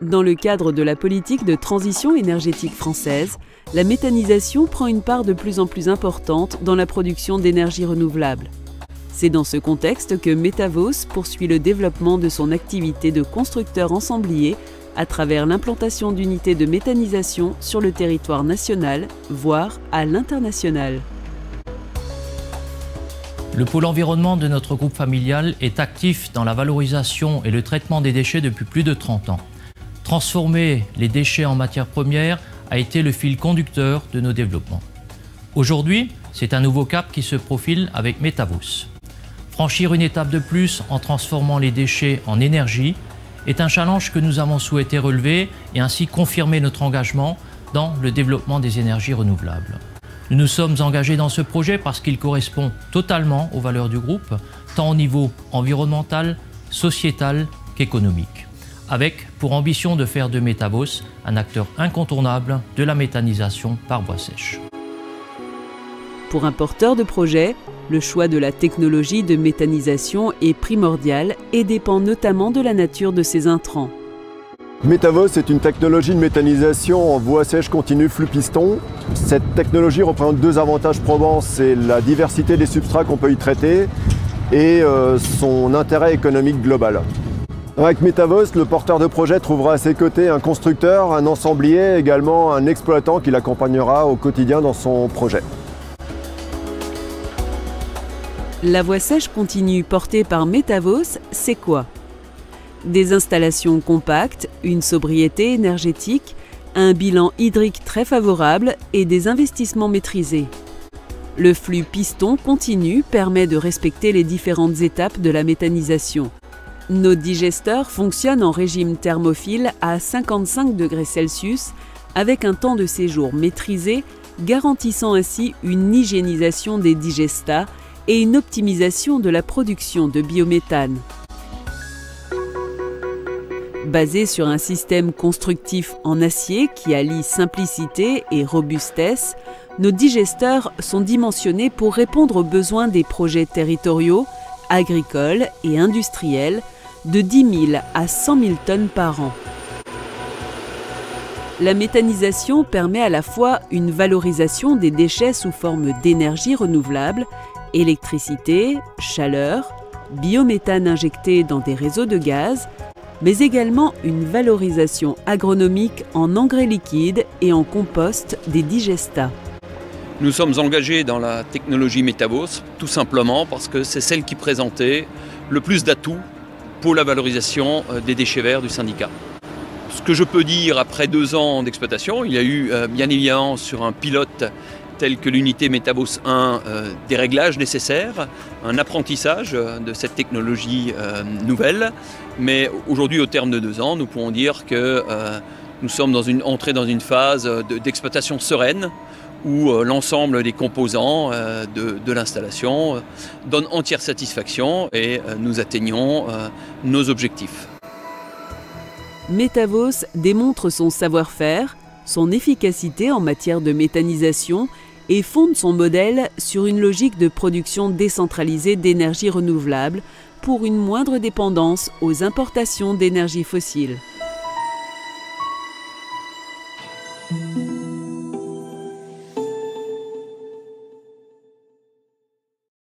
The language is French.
Dans le cadre de la politique de transition énergétique française, la méthanisation prend une part de plus en plus importante dans la production d'énergie renouvelable. C'est dans ce contexte que Metavos poursuit le développement de son activité de constructeur ensemblier à travers l'implantation d'unités de méthanisation sur le territoire national, voire à l'international. Le pôle environnement de notre groupe familial est actif dans la valorisation et le traitement des déchets depuis plus de 30 ans. Transformer les déchets en matières premières a été le fil conducteur de nos développements. Aujourd'hui, c'est un nouveau cap qui se profile avec Metavos. Franchir une étape de plus en transformant les déchets en énergie est un challenge que nous avons souhaité relever et ainsi confirmer notre engagement dans le développement des énergies renouvelables. Nous nous sommes engagés dans ce projet parce qu'il correspond totalement aux valeurs du groupe, tant au niveau environnemental, sociétal qu'économique, avec pour ambition de faire de Metavos un acteur incontournable de la méthanisation par bois sèche. Pour un porteur de projet, le choix de la technologie de méthanisation est primordial et dépend notamment de la nature de ses intrants. Metavos est une technologie de méthanisation en bois sèche continu flux piston. Cette technologie représente deux avantages probants, c'est la diversité des substrats qu'on peut y traiter et son intérêt économique global. Avec Metavos, le porteur de projet trouvera à ses côtés un constructeur, un ensemblier, également un exploitant qui l'accompagnera au quotidien dans son projet. La voie sèche continue portée par Metavos, c'est quoi? Des installations compactes, une sobriété énergétique, un bilan hydrique très favorable et des investissements maîtrisés. Le flux piston continu permet de respecter les différentes étapes de la méthanisation. Nos digesteurs fonctionnent en régime thermophile à 55 degrés Celsius avec un temps de séjour maîtrisé, garantissant ainsi une hygiénisation des digestats et une optimisation de la production de biométhane. Basé sur un système constructif en acier qui allie simplicité et robustesse, nos digesteurs sont dimensionnés pour répondre aux besoins des projets territoriaux, agricoles et industriels de 10 000 à 100 000 tonnes par an. La méthanisation permet à la fois une valorisation des déchets sous forme d'énergie renouvelable, électricité, chaleur, biométhane injecté dans des réseaux de gaz, mais également une valorisation agronomique en engrais liquides et en compost des digestats. Nous sommes engagés dans la technologie Metavos, tout simplement parce que c'est celle qui présentait le plus d'atouts pour la valorisation des déchets verts du syndicat. Ce que je peux dire après 2 ans d'exploitation, il y a eu bien évidemment sur un pilote tel que l'unité Metavos 1 des réglages nécessaires, un apprentissage de cette technologie nouvelle. Mais aujourd'hui, au terme de 2 ans, nous pouvons dire que nous sommes entrés dans une phase d'exploitation sereine où l'ensemble des composants de l'installation donnent entière satisfaction et nous atteignons nos objectifs. Metavos démontre son savoir-faire, son efficacité en matière de méthanisation et fonde son modèle sur une logique de production décentralisée d'énergie renouvelable pour une moindre dépendance aux importations d'énergie fossile.